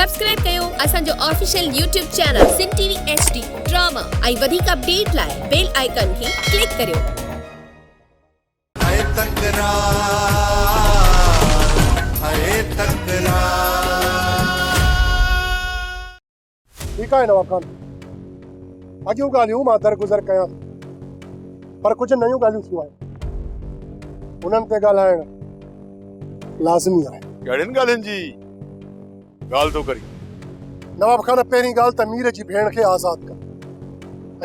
Subscribe कयो असांजो official YouTube channel Sindh TV HD drama ऐं वधीक अपडेट लाइ बेल आइकन खे क्लिक करियो। ठीक है नवाब खान, अॻियूं ॻाल्हियूं मां दरगुज़र कयां थो, पर कुझु नयूं ॻाल्हियूं थियूं आहिनि, उन्हनि ते ॻाल्हाइण लाज़मी आहे। कहिड़ियुनि ॻाल्हियुनि जी ॻाल्हि थो करी? नवाब खान, पहिरीं ॻाल्हि त मीर जी भेण खे आज़ाद कर,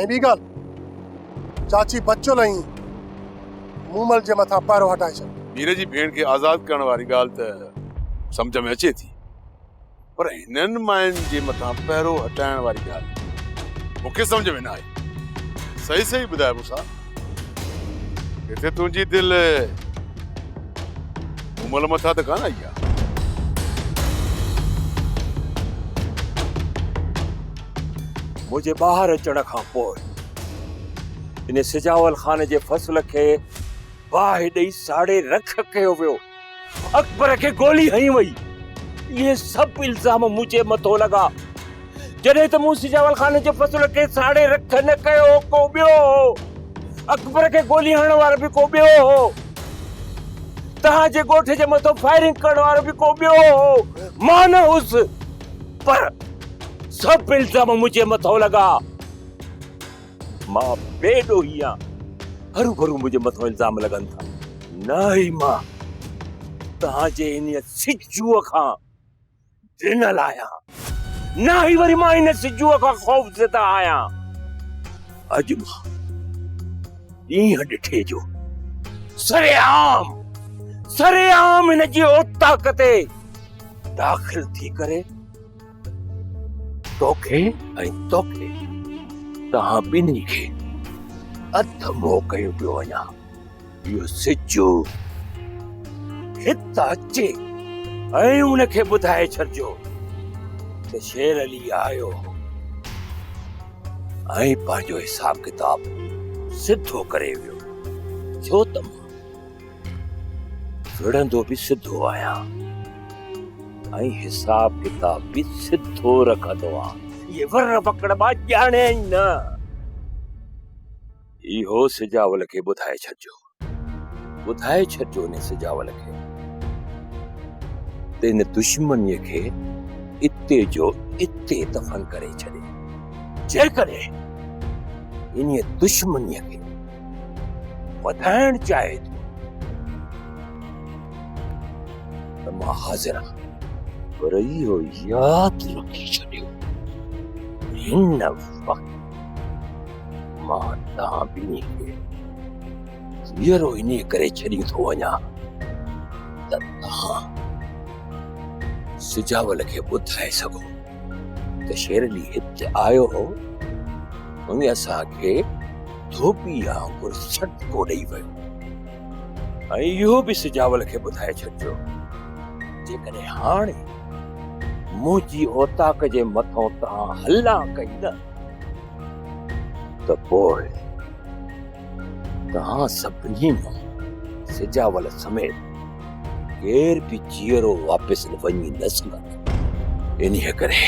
ऐं ॿी ॻाल्हि चाची बच्चो लही मूमल जे मथां पैरो हटाए छॾ। मीर जी भेण खे आज़ाद करण वारी ॻाल्हि त सम्झ में अचे थी, पर हिननि मायुनि जे मथां पैरो हटाइण वारी ॻाल्हि मूंखे सम्झ में न आई। सही सही ॿुधाए मूंसां, किथे तुंहिंजी दिलि मूमल मथां त कान आई आहे? मुझे बाहर अचण खां पोइ इन सिजावल खान जे फसल खे बाहि ॾेई साड़े रख कयो वियो, अकबर खे गोली हई वई। ये सब इल्जाम मुझे मथो लगा, जॾहिं त मूं सिजावल खान जे फसल खे साड़े रख न कयो को ॿियो हो, अकबर खे गोली हणण वारो बि को ॿियो हो, तव्हांजे ॻोठ जे मथां फायरिंग करण वारो बि को ॿियो हो, मां न हुअसि, पर सब इल्जाम मुझे मथो लगा। मां बेडो ही आं, हरू भरू मुझे मथो इल्जाम लगन था। न ही मां तव्हांजे इन सिजूअ खां ॾिनल आहियां, न ही वरी मां इन सिजूअ खां ख़ौफ़ज़दा आहियां। अॼु मां ॾींहं ॾिठे जो सरेआम हिन जी औताक ते दाख़िल थी करे तोखे ऐं तोखे तव्हां ॿिन्ही खे अध मोह कयो पियो वञा। इहो सिजु हिते अचे ऐं उनखे ॿुधाए छॾिजो त शेर अली आयो ऐं पंहिंजो हिसाब किताब सिधो करे वियो, छो त मां विढ़ंदो बि सिधो आहियां ऐं हिसाब किताब बि सिधो रखंदो आहियां। ये वर पकड़ मां ॼाणे ई न। इहो सिजावल खे ॿुधाए छॾिजो ने सिजावल खे त इन दुश्मनीअ खे इते जो इते दफ़न करे छॾे। जेकॾहिं इन दुश्मनीअ खे वधाइण चाहे थो त मां हाज़िर आहियां, पर इहो याद रखी छॾियो, हिन वक़्तु मां तव्हां ॿिन्ही खे हीअरो इन करे छॾी थो वञा त तव्हां सिजावल खे ॿुधाए सघो त शेर अली हिते आयो हो ऐं असांखे धोबी वांगुरु सटको ॾेई वियो। ऐं इहो बि सिजावल खे ॿुधाए छॾिजो, जेकॾहिं हाणे मुंहिंजी औताक जे मथां तव्हां हल्ला कई न त पोइ तव्हां सभिनी मां सिजावल समेत केर बि जीअरो वापसि वञी न सघंदो। इन्हीअ करे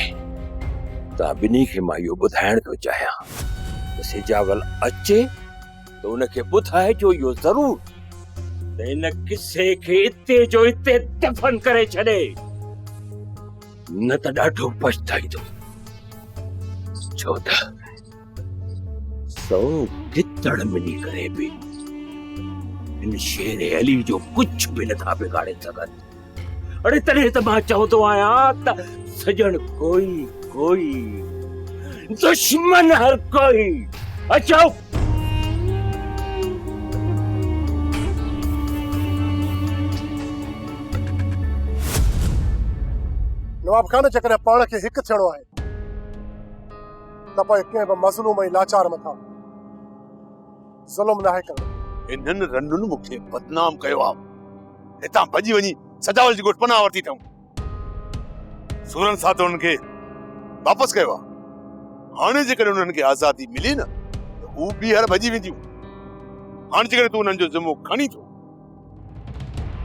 तव्हां ॿिन्ही खे मां इहो ॿुधाइण थो चाहियां त सिजावल अचे त उनखे ॿुधाइजो इहो ज़रूर त इन किसे खे इते जो इते दफ़न करे छॾे, न त ॾाढो पछताईंदो, छो त 100 गिदड़ मिली करे बि इन शेर अली जो कुझु बि नथा बिगाड़े सघनि। अड़े तॾहिं त मां चवंदो आहियां त सजण कोई दुश्मन हर कोई। अचो नवाब खान, जेकॾहिं पाण खे हिकु थियणो आहे त पोइ कंहिं बि मज़लूम ऐं लाचार मथां ज़ुल्म न आहे करणो। इन्हनि रनुनि मूंखे बदनाम कयो आहे, हितां भॼी वञी सजावल जी ॻोठ पनाह वरिती अथऊं। सूरन सां त उन्हनि खे वापसि कयो आहे, हाणे जेकॾहिं उन्हनि खे आज़ादी मिली न त हू ॿीहर भॼी वेंदियूं। हाणे जेकॾहिं तूं उन्हनि जो ज़िम्मो खणी थो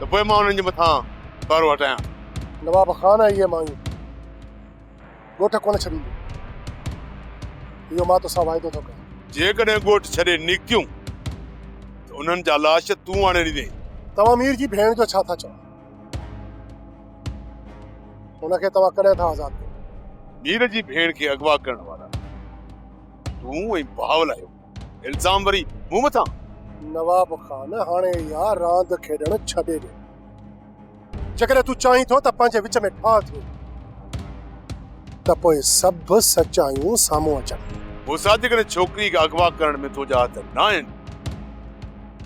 त पोइ मां उन्हनि जे मथां पैरो हटायां। नवाब खान, ये मायूं ॻोठ कोन छॾींदो। इहो मां तोसां वाइदो थो कयां। जेकॾहिं ॻोठ छॾे निकितियूं त उन्हनि जा लाश तूं आणे ॾींदे। तव्हां मीर जी भेण जो छा था चओ? हुनखे तव्हां कॾहिं था आज़ाद कयो? मीर जी भेण खे अगवा करण वारा तूं ऐं बहावल आहियो। इल्ज़ाम वरी मूं मथां। नवाब खान हाणे इहा रांदि खेॾणु छॾे ॾे। जेकॾहिं तूं चाहीं थो त पंहिंजे विच में ठाह थिए त पोइ सभु सचायूं साम्हूं अचनि। मूंसां जेकॾहिं छोकिरी खे अगवा करण में तुंहिंजा हथ न आहिनि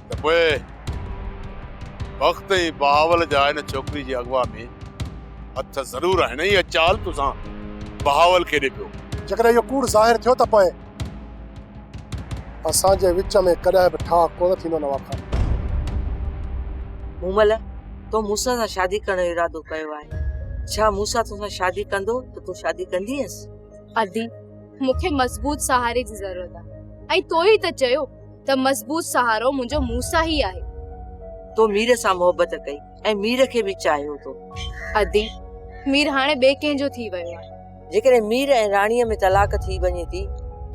त पोइ वक़्त ऐं बहावल जा हिन छोकिरी जी अगवा में हथ ज़रूर आहिनि। इहा चाल तोसां बहावल खे ॾे पियो। जेकॾहिं इहो कूड़ ज़ाहिर थियो त पोइ असांजे विच में कॾहिं बि ठाह कोन थींदो। नवाब खान, मूमल तो मूंसां सां शादी करण जो इरादो कयो आहे। छा मूंसां तोसां शादी कंदो त तूं शादी कंदीअस? अदी, मूंखे मज़बूत सहारे जी ज़रूरत आहे ऐं तो ई त चयो त मज़बूत सहारो मुंहिंजो मूंसां ई आहे। तो मीर सां मोहबत कई ऐं मीर खे बि चाहियो तो। अदी, मीर हाणे ॿिए कंहिंजो थी वियो आहे। जेकॾहिं मीर ऐं राणीअ में तलाक थी वञे थी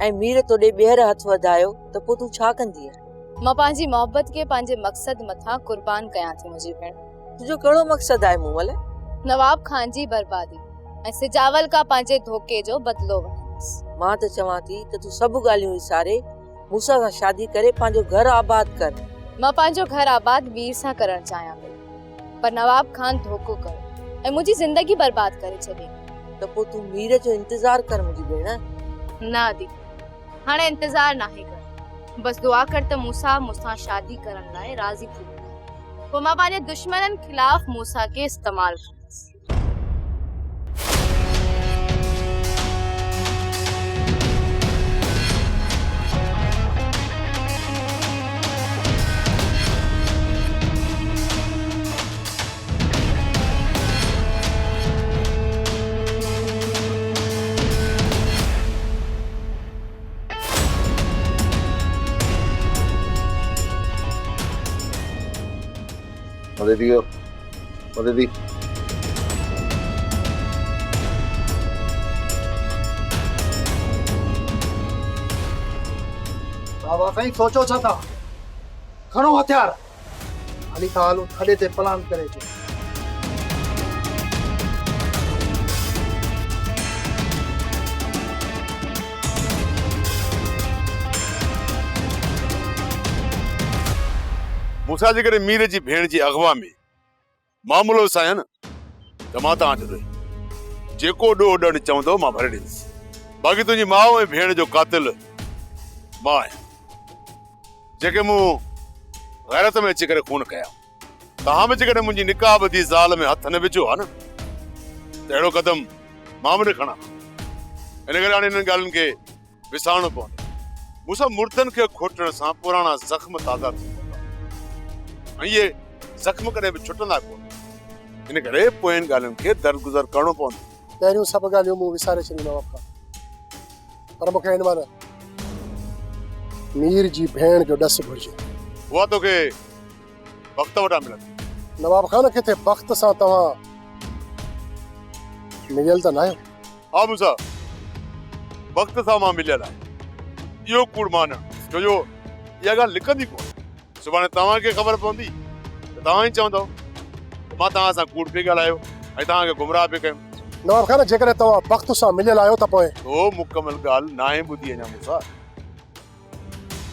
ऐं मीर तोॾे ॿीहर हथ वधायो त पोइ तूं छा कंदीअ? मां पंहिंजी मोहबत खे पंहिंजे मक़सद मथां कुर्बान कयां थी। मुंहिंजी भेण, तुंहिंजो कहिड़ो मक़सद आहे मूमल? नवाब खान जी बर्बादी ऐं सिजावल का पंहिंजे धोखे जो बदिलो वठंदसि। मां त चवां थी त तूं सभु ॻाल्हियूं विसारे मूंसां सां शादी करे पंहिंजो घर आबाद कर। मां पंहिंजो घर आबाद वीर सां करणु चाहियां पई, पर नवाब खान धोखो कयो ऐं मुंहिंजी ज़िंदगी बर्बाद करे छॾी। त पोइ तूं मीर जो इंतज़ार कर मुंहिंजी भेण। न अदी, हाणे इंतज़ार नाहे कर। बस दुआ कर त मूंसां शादी करण लाइ राज़ी थी वञे। पोइ मां पंहिंजे दुश्मननि खिलाफ़ मूसा खे इस्तेमालु कंदसि। मददी बाबा साईं सोचो छा था? खणो हथियार, हाली था हलूं थॾे ते प्लान करे अचूं। मूंसां जेकॾहिं मीर जी भेण जी अगवा में मामूलो सां न त मां तव्हां जो जेको ॾोह ॾण चवंदो मां भरे ॾींदुसि। बाक़ी तुंहिंजी माउ ऐं भेण जो कातिल मां आहियां, जेके मूं गैरत में अची करे खून कया। तव्हां बि जेकॾहिं मुंहिंजी निकाह बदी ज़ाल में हथ न विझो आहे न त अहिड़ो क़दम मां बि न खणा। इन करे हाणे हिननि ॻाल्हियुनि खे विसारणो पवंदो। मूंसां मुर्दनि खे खोटण सां पुराणा ज़ख़्म ताज़ा थी वेंदा ऐं इहे ज़ख़्म कॾहिं बि छुटंदा कोन। इन करे पोयनि ॻाल्हियुनि खे दरगुज़र करणो पवंदो। पहिरियों सभु ॻाल्हियूं मूं विसारे छॾियूं नवाब खान, पर मूंखे हिन महिल मीर जी भेण जो ॾस घुरिजे। उहा तोखे वक़्त वटां मिलंदी। नवाब खान किथे वक़्त सां तव्हां मिलियल त न आहियो? हा मूंसां वक़्त सां मां मिलियल आहियां। इहो कूड़ मां न, छो जो इहा ॻाल्हि लिखंदी कोन। सुभाणे तव्हांखे ख़बर पवंदी त तव्हां ई चवंदव मां तव्हां सां कूड़ पे ॻाल्हायो ऐं तव्हांखे गुमराह पे कयो। नवाब खान, जेकॾहिं तव्हां वक़्त सां मिलियल आहियो त पोइ तो मुकमल ॻाल्हि नाहे ॿुधी अञा मूंसां।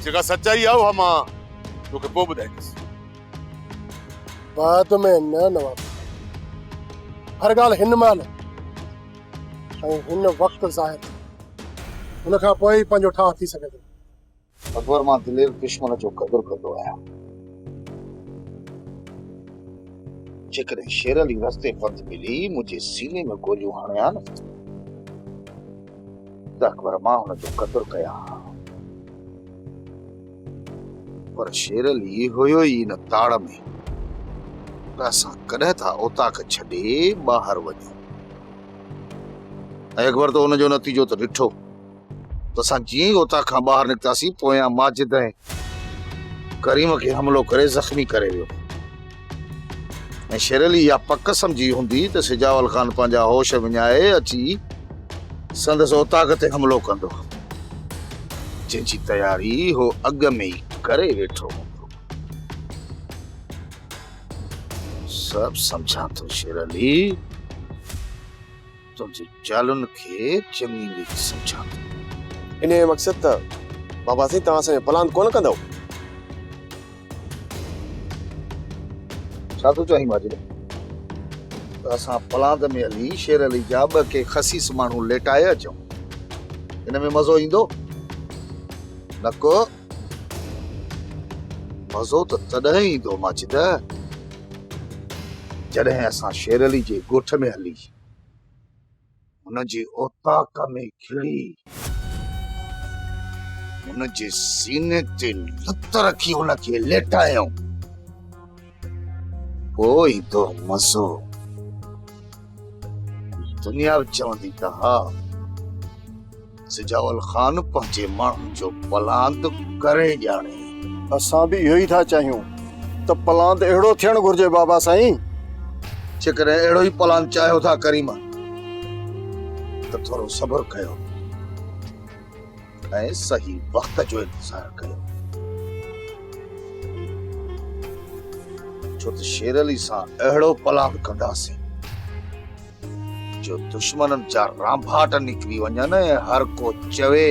जेका सचाई आहे उहा मां तोखे पोइ ॿुधाईंदुसि। बाद में न नवाब, हर ॻाल्हि हिन महिल ऐं हिन वक़्तु ज़ाहिर, हुन खां पोइ ई पंहिंजो ठाह थी सघे थो। अकबर मां दिलेर दुश्मन जो क़दुरु कंदो आहियां। जेकॾहिं शेर अली रस्ते पंध मिली मुंहिंजे सीने में गोलियूं हणिया न त अकबर मां हुनजो क़दुरु कयां। पर शेर अली हुयो ई न ताड़ में त असां कॾहिं था ओताक छॾे ॿाहिरि वञूं। ऐं अकबर त हुनजो नतीजो त ॾिठो त असां जीअं ई ओताक खां ॿाहिरि निकितासीं पोयां माजिद ऐं करीम खे हमिलो करे ज़ख़्मी करे वियो। ऐं शेर अली इहा पक सम्झी हूंदी त सिजावल ख़ान पंहिंजा होश विञाए अची संदसि ओताक ते हमलो कंदो, जंहिंजी तयारी हो अॻ में ई करे वेठो हूंदो। सभु सम्झां थो शेर अली, तुंहिंजे ज़ालुनि खे चङी रीति सम्झां थो। इन जो मक़सद त बाबा साईं तव्हां असांजो प्लान कोन कंदव? छा थो चईं माजिद? असां पलांद में हली शेर अली जा ॿ के खसीस माण्हू लेटाए अचूं, इन में मज़ो ईंदो? नको मज़ो त तॾहिं ईंदो माजिद जॾहिं असां शेर अली जे ॻोठ में हली हुनजे ओताक में खिड़ी हुनजे सीने ते लत रखी हुनखे लेटायूं, पोइ ईंदो मज़ो। दुनिया चवंदी त हा सिजावल ख़ान पंहिंजे माण्हुनि जो पलांद करे ॼाणे। असां बि इहो ई था चाहियूं त पलांद अहिड़ो थियणु घुर्जे बाबा साईं। जेकॾहिं अहिड़ो ई पलांद चाहियो था करीम त थोरो सब्र कयो ऐं सही वक़्त जो इंतज़ार कयो, छो त शेर अली सां अहिड़ो पलांद कंदासीं जो दुश्मननि जा रांभाट निकिरी वञनि ऐं हर को चवे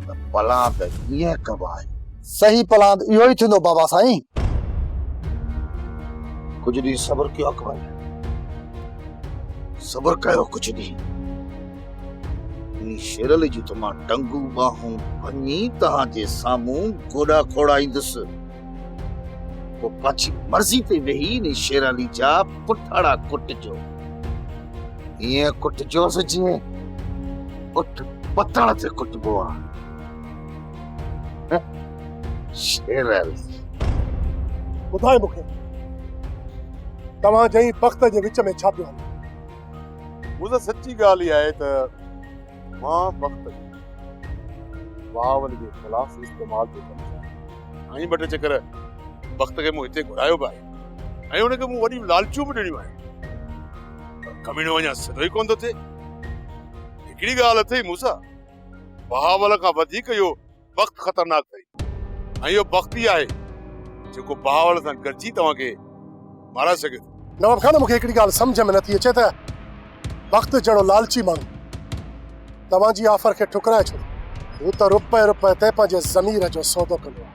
त पलांद ईअं कबो आहे। सही पलांद इहो ई थींदो बाबा साईं। कुछ ॾींहुं सब्र कयो अकबर, सब्र कयो कुछ ॾींहुं। इन शेर अली जी तो मां टंगू बाहूं भञी तव्हांजे साम्हूं गोॾा खोड़ाईंदुसि, पोइ पंहिंजी मर्ज़ी ते वेही इन शेर अली जा पुठाड़ा कुटिजो, ईअं कुटिजोसि जीअं उठ पतण ते कुटबो आहे। शेर अली ॿुधाए मूंखे तव्हां जई वक़्त जे विच में छा पियो हले? मुझे सच्ची ॻाल्हि इहा आहे त मां वक़्त बावल जे ख़िलाफ़ इस्तेमाल थो कयां। ऐं ॿ टे चकर वक़्त खे मूं हिते घुरायो बि आहे ऐं हुनखे मूं वॾियूं लालचूं बि ॾिनियूं आहिनि, कमीनो अञा सिधो ई कोन थो थिए। हिकिड़ी ॻाल्हि अथई मूंसां, बहावल खां वधीक इहो वक़्तु ख़तरनाक अथई ऐं इहो वक़्तु ई आहे जेको बहावल सां गॾिजी तव्हांखे मारे सघे थो। नवाब खान, मूंखे हिकिड़ी ॻाल्हि सम्झ में नथी अचे त वक़्तु जहिड़ो लालची माण्हू तव्हांजी ऑफर खे ठुकराए छॾियो। हू त रुपए रुपए ते पंहिंजे ज़मीर जो सौदो कंदो आहे,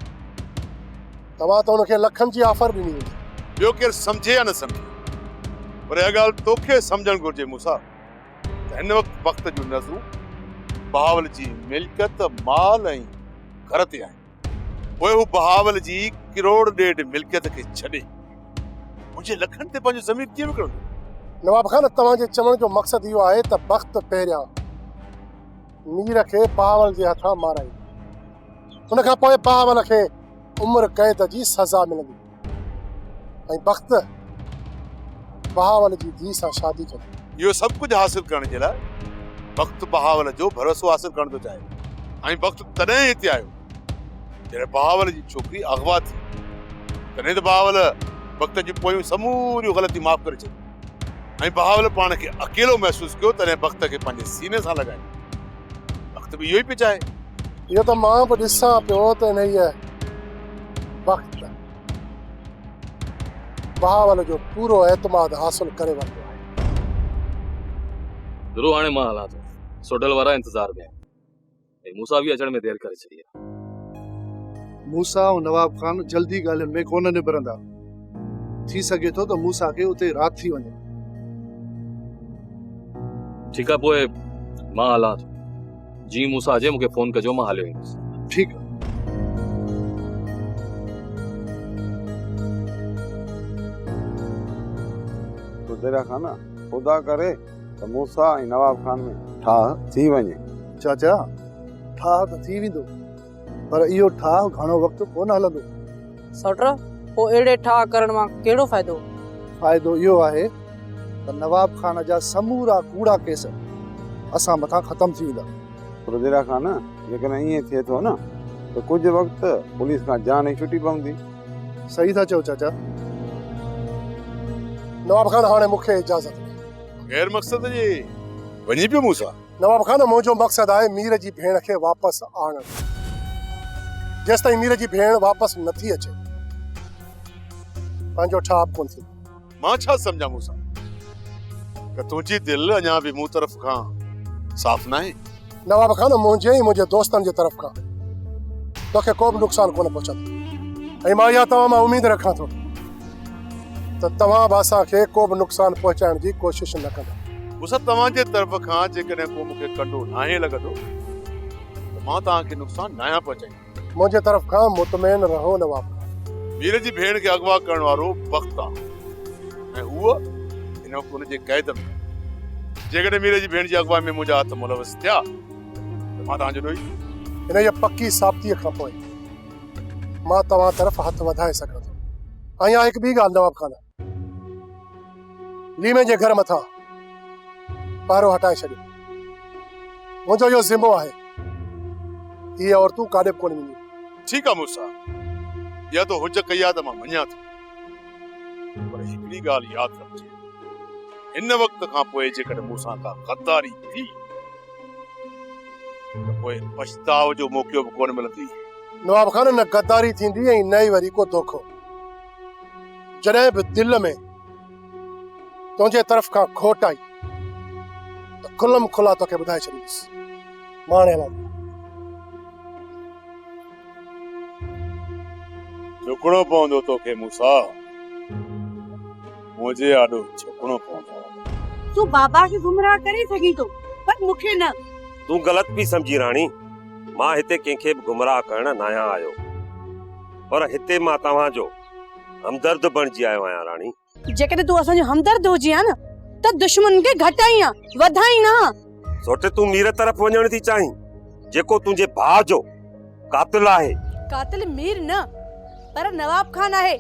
तव्हां त हुनखे लखनि जी ऑफर ॾिनी हूंदी। ॿियो केरु सम्झे या न सम्झे, पर इहा ॻाल्हि तोखे सम्झणु घुरिजे मूंसां त हिन वक़्त जूं नज़रूं बहावल जी मिल्कियत, माल ऐं घर ते आहिनि। पोइ हू बहावल जी किरोड़ ॾेढ मिल्कियत खे छॾे मुंहिंजे लखनि ते पंहिंजो ज़मीर कीअं विकिणंदो? नवाब खान, तव्हांजे चवण जो मक़सदु इहो आहे त वक़्तु पहिरियां मीर खे बहावल जे हथां माराईंदो, हुनखां पोइ बहावल खे उमिरि क़ैद जी सज़ा मिलंदी ऐं वक़्तु बहावल जी धीउ सां शादी कंदो। इहो सभु कुझु हासिल करण जे लाइ वक़्तु बहावल जो भरोसो हासिल करण थो चाहे ऐं वक़्तु तॾहिं हिते आयो जॾहिं बहावल जी छोकिरी अगवा थी। तॾहिं त बहावल वक़्त जी पोयूं समूरियूं ग़लतियूं माफ़ करे छॾियूं ऐं बहावल पाण खे अकेलो महसूसु कयो, तॾहिं वक़्त खे पंहिंजे सीने सां लॻायो। वक़्तु बि इहो ई पियो चाहे। इहो त मां बि ॾिसां पियो त हिन वक़्तु बहावल जो पूरो एतमाद हासिल करे वरितो आहे। ज़रूरु हाणे मां हलां थो, सोडल वारा इंतज़ार में आहिनि। मूसा बि अचण में देरि करे छॾी आहे। मूसा ऐं नवाब खान जल्दी ॻाल्हियुनि में कोन निबरंदा। थी सघे थो त मूसा खे उते राति थी वञे। ठीकु आहे, पोइ मां हलां थो। जी मूसा अचे मूंखे फोन कजो, मां हलियो ईंदुसि। ठीकु आहे। गुज़रिया खान ख़ुदा करे त मूसा ऐं नवाब खान में ठाह थी वञे। चाचा, ठाह त थी वेंदो, पर इहो ठाह घणो वक़्तु कोन हलंदो। सौट, पोइ अहिड़े ठाह करण मां कहिड़ो फ़ाइदो? फ़ाइदो इहो आहे त नवाब खान जा समूरा कूड़ा केस असां मथां ख़तम थी वेंदा। गुज़रिया खान, जेकॾहिं ईअं थिए थो न त कुझु वक़्तु पुलिस खां जान ई छुटी पवंदी। सही था चओ चाचा। नवाब खान, हाणे मूंखे इजाज़त। गैर मक़सद जी वञी पियो मूंसां? नवाब खान, मुंहिंजो मक़सदु आहे मीर जी भेण खे वापसि आणणु। जेसिताईं मीर जी भेण वापसि नथी अचे पंहिंजो ठाप कोन थी। मां छा सम्झां मूंसां कि तुंहिंजी दिलि अञा बि मूं तरफ़ खां साफ़ न आहे? नवाब खान, मुंहिंजे ऐं मुंहिंजे दोस्तनि जे तरफ़ खां तोखे को बि नुक़सानु कोन पहुचंदो, ऐं मां इहा तव्हां मां उमेद रखां थो त तव्हां बि असांखे को बि नुक़सानु पहुचाइण जी कोशिशि न कंदा। मूंसां तव्हांजे तरफ़ खां जेकॾहिं को मूंखे कंडो नाहे लॻंदो त मां तव्हांखे नुक़सानु न आहियां पहुचाईंदो। मुंहिंजे तरफ़ खां मुतमइन रहो नवाब। मीर जी भेण खे अगवा करण वारो वक़्तु आहे ऐं उहा हिन वक़्तु हुनजे क़ैद में। जेकॾहिं मीर जी भेण जी अगवा में मुंहिंजा हथ मुलविस थिया त मां तव्हांजो ॾोही हिन जे पकी साबितीअ खां पोइ मां तव्हां तरफ़ हथ वधाए सघां थो। ऐं हिकु ॿी ॻाल्हि नवाब खान, लीमे जे घर मथां पारो हटाए छॾियो। मुंहिंजो इहो ज़िम्मो आहे, इहे औरतूं काॾे बि कोन वेंदियूं। ठीकु आहे मूंसां, इहा तो हुज कई आहे त मां मञां थो, पर हिकिड़ी ॻाल्हि यादि रखिजे, हिन वक़्त खां पोइ जेकॾहिं मूंसां का गद्दारी थी त पोइ पछताव जो मौक़ो बि कोन मिलंदी। नवाब खान, न गद्दारी थींदी ऐं न ई वरी को धोखो। जॾहिं बि दिलि में तुंहिंजे तरफ़ खां खोट आई त खुलम खुला तोखे ॿुधाए छॾींदुसि। मां हाणे हलां। झुकणो पवंदो तोखे मूंसां, मुंहिंजे आॾो झुकणो पवंदो। तूं बाबा खे गुमराह करे सघीं थो, पर मूंखे न। तूं ग़लति पई सम्झी राणी। मां हिते कंहिंखे बि गुमराह करण न आहियां आयो, पर हिते मां तव्हांजो हमदर्द बणिजी आयो आहियां राणी। जेकॾहिं तूं असांजो हमदर्द हुजी हा न त दुश्मन खे घटाई आ, वधाई न। सोट तूं मीर तरफ़ वञण थी चाहीं, जेको तुंहिंजे भाउ जो कातिल आहे। कातिल मीर न पर नवाब खान आहे।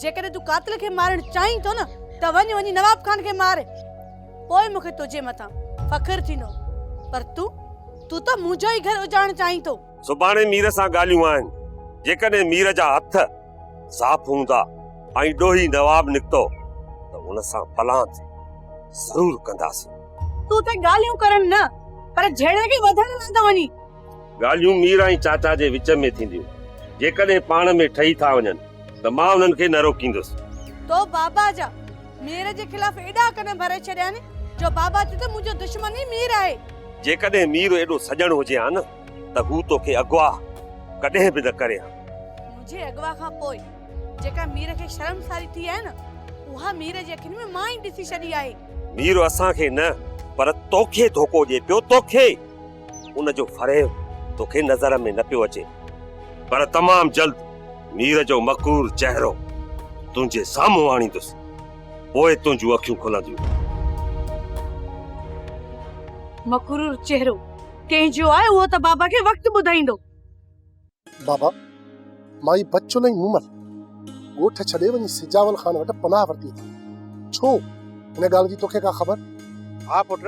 जेकॾहिं तूं कातिल खे मारण चाहीं थो न त वञी नवाब खान खे मार, पोइ मूंखे तुंहिंजे मथां फ़ख्रु थींदो। पर तूं त मुंहिंजो ई घर उजाड़ण चाहीं थो। सुभाणे मीर सां ॻाल्हियूं आहिनि। जेकॾहिं मीर जा हथ साफ़ हूंदा ऐं ॾोही नवाब निकितो त हुन सां पलांत ज़रूर कंदासीं। तूं त ॻाल्हियूं करण न पर झेड़े खे वधण न वञी। ॻाल्हियूं मीर ऐं चाचा जे विच में थींदियूं। जेकॾहिं पाण में ठही था वञनि त मां उन्हनि खे न रोकींदुसि। तो बाबा जा मीर जे खिलाफ एॾा कन भरे छॾिया आहिनि जो बाबा चए त मुंहिंजो दुश्मन ई मीर आहे। जेकॾहिं मीर एॾो सजण हुजे हा न त हू तोखे अगवा कॾहिं बि न करे हा। मुंहिंजे अगवा खां पोइ जेका मीर खे शर्मसारी थी आहे न, उहा मीर जे अखियुनि में मां ई ॾिसी छॾी आहे। मीर असांखे न पर तोखे धोखो ॾिए पियो। तोखे उनजो फरेब तोखे नज़र में न पियो अचे, पर तमामु जल्द मीर जो मकरूर चेहरो तुंहिंजे साम्हूं आणींदुसि, पोइ तुंहिंजूं अखियूं खुलंदियूं। मकरूर चेहरो कंहिंजो आहे उहो त बाबा खे वक़्तु ॿुधाईंदो। बाबा, माई बच्चो नहीं मुमल ॻोठ छॾे वञी सिजावल खान वटि पनाह वरिती। छो हिन ॻाल्हि जी तोखे का ख़बर? हा पुट,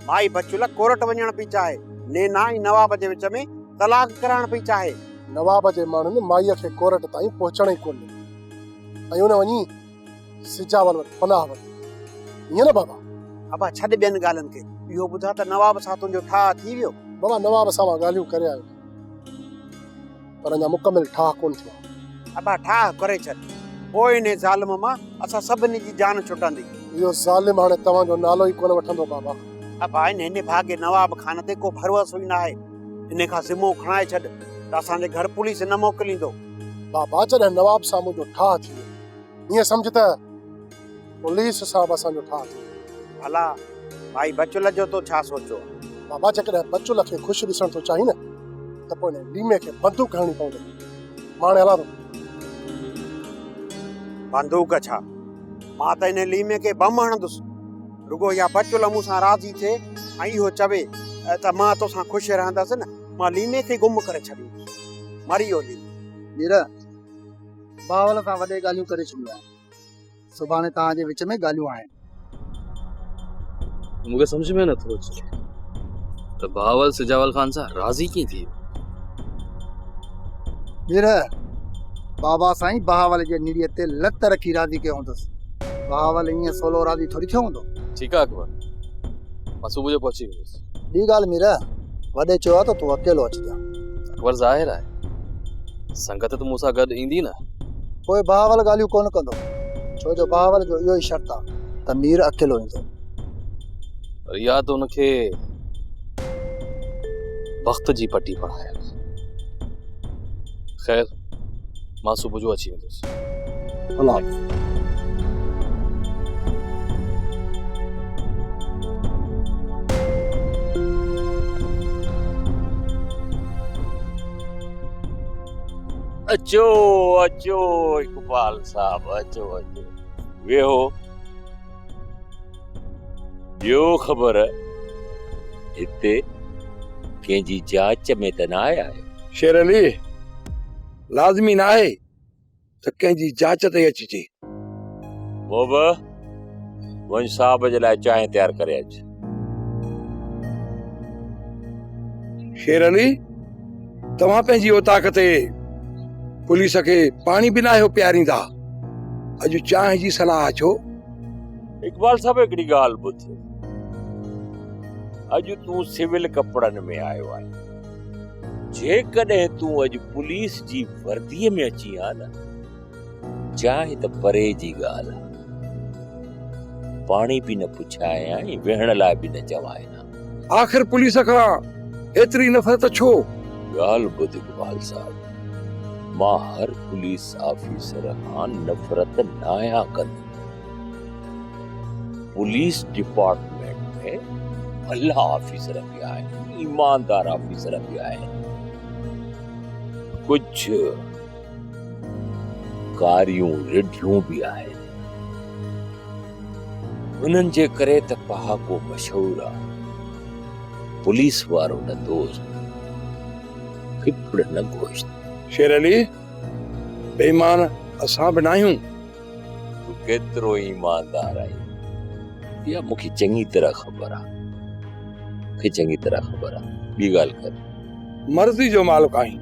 माई बचुला कोर्ट वञण पई चाहे, नैना ऐं नवाब जे विच में तलाक कराइण पई चाहे। नवाब जे माण्हुनि माईअ खे कोर्ट ताईं पहुचण ई कोन ॾिनो ऐं हुन वञी सिजावल वटि पनाह वरिती। ईअं न बाबा? अबा छॾ ॿियनि ॻाल्हियुनि खे, इहो ॿुधा त नवाब सां तुंहिंजो ठाह थी वियो? बाबा, नवाब सां मां ॻाल्हियूं करे आयो पर अञा मुकमिल ठाह कोन थियो। अबा ठाह करे छॾ, पोइ इन ज़ालिम मां असां सभिनी जी जान छुटंदी। इहो ज़ालिम हाणे तव्हांजो नालो ई कोन वठंदो बाबा। अबा हिन भागे नवाब खान ते को भरोसो ई न आहे। इन खां ज़िम्मो खणाए छॾ त असांजे घर पुलिस न मोकिलींदो। बाबा, जॾहिं नवाब सां मुंहिंजो ठाह थी वियो, ईअं सम्झ त पुलिस सां बि असांजो ठाह थी वियो। भला भाई बचुल जो तो छा सोचो? बाबा, जेकॾहिं बचुल खे ख़ुशि ॾिसण थो चाही न त पोइ हिन लीमे खे बंदूक हणणी पवंदी। मां हाणे हलां थो। बंदूक छा? मां त इन लीमे खे बम हणंदुसि। रुगो या बचुल मूंसां राज़ी थिए ऐं इहो चवे त मां तोसां ख़ुशि रहंदसि न, मां लीमे खे गुम करे छॾींदुसि। मरी वियो लीमे। मीर, बावल सां वॾे ॻाल्हियूं करे छॾियूं आहिनि। सुभाणे तव्हांजे विच में ॻाल्हियूं आहिनि। मूंखे सम्झ में नथो अचे त बावल सिजावल खान सां राज़ी कीअं थी? मीर, बाबा साईं बहावल जे निड़ीअ ते लत रखी राज़ी कयो हूंदुसि। बहावल ईअं सोलो राज़ी थोरी थियो हूंदो। ठीकु आहे अकबर, मां सुबुह जो पहुची वेंदुसि। ॿी ॻाल्हि मीरा, वॾे चयो आहे त तूं अकेलो अचिजांइ। अकबर ज़ाहिर आहे संगत त मूंसां गॾु ईंदी न। पोइ बावल ॻाल्हियूं कोन कंदो, छो जो बावल जो इहो ई शर्त आहे त मीर अकेलो ईंदो। पर इहा त हुनखे वक़्त जी पटी पढ़ायल। ख़ैर मां सुबुह जो अची वेंदुसि। अल्लाह अचो अचो इकबाल साहब, अचो अचो वेहो। ॿियो ख़बर हिते कंहिंजी जांच में त न आया आहियो? शेर अली, लाज़मी न आहे त कंहिंजी जांच ते अचिजे। मोब वञ साहब जे लाइ चांहि तयारु करे अच। शेर अली, तव्हां पंहिंजी औताक ते पुलिस खे पाणी बि न आहियो पियारींदा, अॼु चांहि जी सलाह छो? इकबाल साहब हिकिड़ी ॻाल्हि ॿुध, अॼु तूं सिविल कपड़नि में आयो आहीं। जेकॾहिं तूं अॼु पुलिस जी वर्दीअ में अची आ न, चांहि त परे जी ॻाल्हि आहे, पाणी बि न पुछायां ऐं वेहण लाइ बि न चवायां। आख़िर पुलिस खां एतिरी नफ़रत छो? ॻाल्हि ॿुध इकबाल साहब, मां हर पुलिस ऑफिसर खां नफ़रत न आहियां कंदो। पुलिस डिपार्टमेंट में भला ऑफिसर भी आहिनि, ईमानदार ऑफिसर भी आहिनि, कुछ कारियूं रिढियूं भी आहिनि। उन्हनि जे करे त पहाको मशहूर आहे, पुलिस वारो न दोस्त, फिफड़ न गोश्त। शेर अली, बेईमान असां बि न आहियूं। तूं केतिरो ईमानदार आहीं इहा मूंखे चङी तरह ख़बर आहे, मूंखे चङी तरह ख़बर आहे। ॿी ॻाल्हि कर, मर्ज़ी जो मालिक आहीं,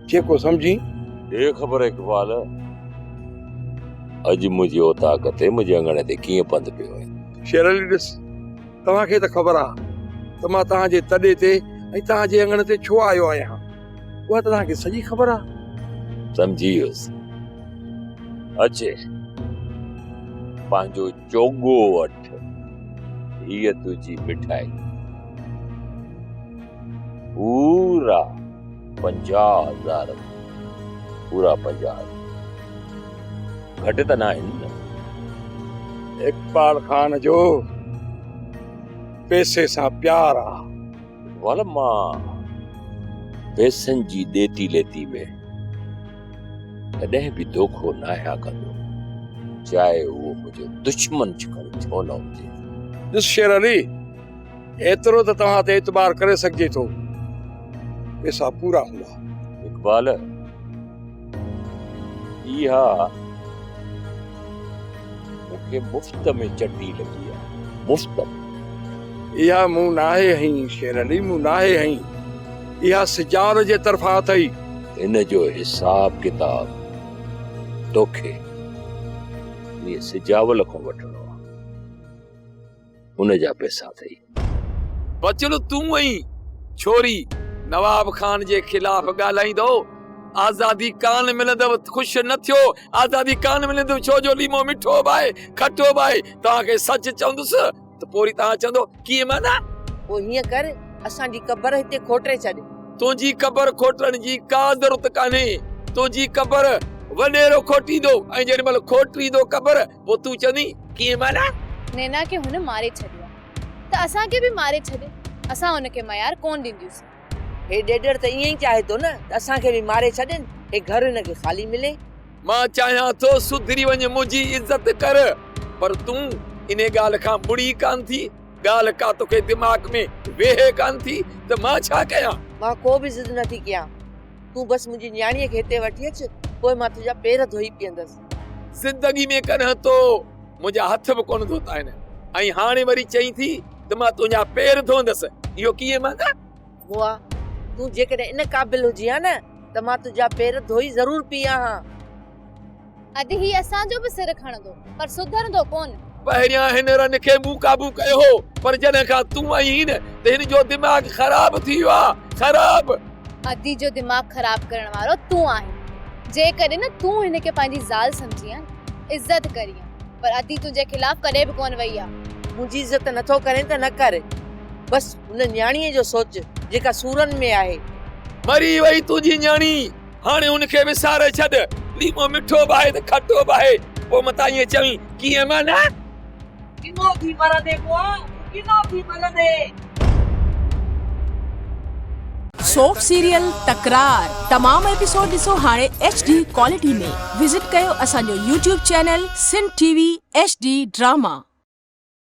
जेको सम्झी। हे ख़बर इकबाल, अॼु मुंहिंजी औताक ते मुंहिंजे अंगणे ते कीअं पंधु पियो आहे। शेर अली ॾिस, तव्हांखे त ख़बर आहे त मां तव्हांजे तॾे ते ऐं तव्हांजे अंगणे ते छो आयो आहियां, उहा त तव्हांखे सॼी ख़बर आहे। समझी वियुसि। अचे पंहिंजो चोगो वठ, हीअ तुंहिंजी मिठाई, पूरा 50,000, पूरा 50, घटि त न आहिनि न। इकबाल खान जो पैसे सां प्यार आहे। वाल मां पैसनि जी ॾेती लेती में कॾहिं बि धोखो न आहियां कंदो, चाहे उहो मुंहिंजो दुश्मन छो न हुजे। ॾिस शेर अली, एतिरो त तव्हां ते एतबार करे सघिजे थो, पैसा पूरा हूंदा। इकबाल, इहा मूंखे मुफ़्त में चटी लॻी आहे, मुफ़्त में। इहा मूं नाहे हई शेर अली, मूं नाहे हई, इहा सिजाल जे तरफ़ां अथई। इन जो हिसाब किताब तोखे ये सिजावल को वठणो आहे, उन जा पैसा अथई। बचलो तूं आई छोरी नवाब खान जे खिलाफ ॻाल्हाईंदो, आज़ादी कान मिलंदव, ख़ुशि न थियो, आज़ादी कान मिलंदव, छो जो लीमो मिठो बाए खटो बाए। तव्हांखे सच चवंदुसि त पोरी तव्हां चवंदो कीअं माना। पोइ हीअं कर, असांजी क़बर हिते खोटरे छॾ। तुंहिंजी क़बर खोटण जी का ज़रूरत कान्हे, तुंहिंजी क़बर वॾेरो खोटींदो ऐं जेॾी महिल खोटींदो क़बर, पोइ तूं चवंदी कीअं माना। नैना खे हुन मारे छॾियो त असांखे बि मारे छॾे, असां हुनखे मयार कोन ॾींदियूंसीं। हे ॾेढर त ईअं ई चाहे थो न त असांखे बि मारे छॾनि, हे घर हिनखे ख़ाली मिले। मां चाहियां थो सुधरी वञ, मुंहिंजी इज़त कर, पर तूं इन ॻाल्हि खां मुड़ी कान थी, ॻाल्हि का तोखे दिमाग़ में वेहे कान थी, त मां छा कयां। मां को बि ज़िद नथी कयां, तूं बसि मुंहिंजी न्याणीअ खे हिते वठी अच, पोइ मां तुंहिंजा पेर धोई पीअंदसि। ज़िंदगी में कॾहिं तो मुंहिंजा हथ बि कोन धोता आहिनि, ऐं हाणे वरी चई थी त मां तुंहिंजा पेर धोईंदसि, इहो कीअं माना। बुआ, तूं जेकॾहिं इन क़ाबिल हुजी हा न त मां तुंहिंजा पेर धोई ज़रूर पीआं हा। अॼु ही असांजो बि सिर खणंदो, पर सुधरंदो कोन। पहिरियां हिन रन खे मूं काबू कयो हो, पर जॾहिं खां तूं आई न त हिन जो दिमाग़ ख़राब थी वियो आहे, ख़राब। अदी जो दिमाग़ ख़राब करण वारो तूं आहीं। जेकॾहिं न तूं हिन खे पंहिंजी ज़ाल सम्झी आहे, इज़त करी आहे, पर अदी तुंहिंजे ख़िलाफ़ कॾहिं बि कोन वई आहे। मुंहिंजी इज़त नथो करे त न करे, बस हुन न्याणीअ जो सोच जेका सूरन में आहे। मरी वई तुंहिंजी न्याणी, हाणे हुनखे विसारे छॾ। लीमो मिठो बि आहे त खटो बि आहे। पोइ मतां ईअं चवीं कीअं मां न किनो थी मरंदे बुआ, किनो थी मरंदे। सोप सीरियल तकरार तमाम एपिसोड ॾिसो हाणे HD क्वालिटी में। विजिट कयो असांजो YouTube channel Sindh TV HD drama.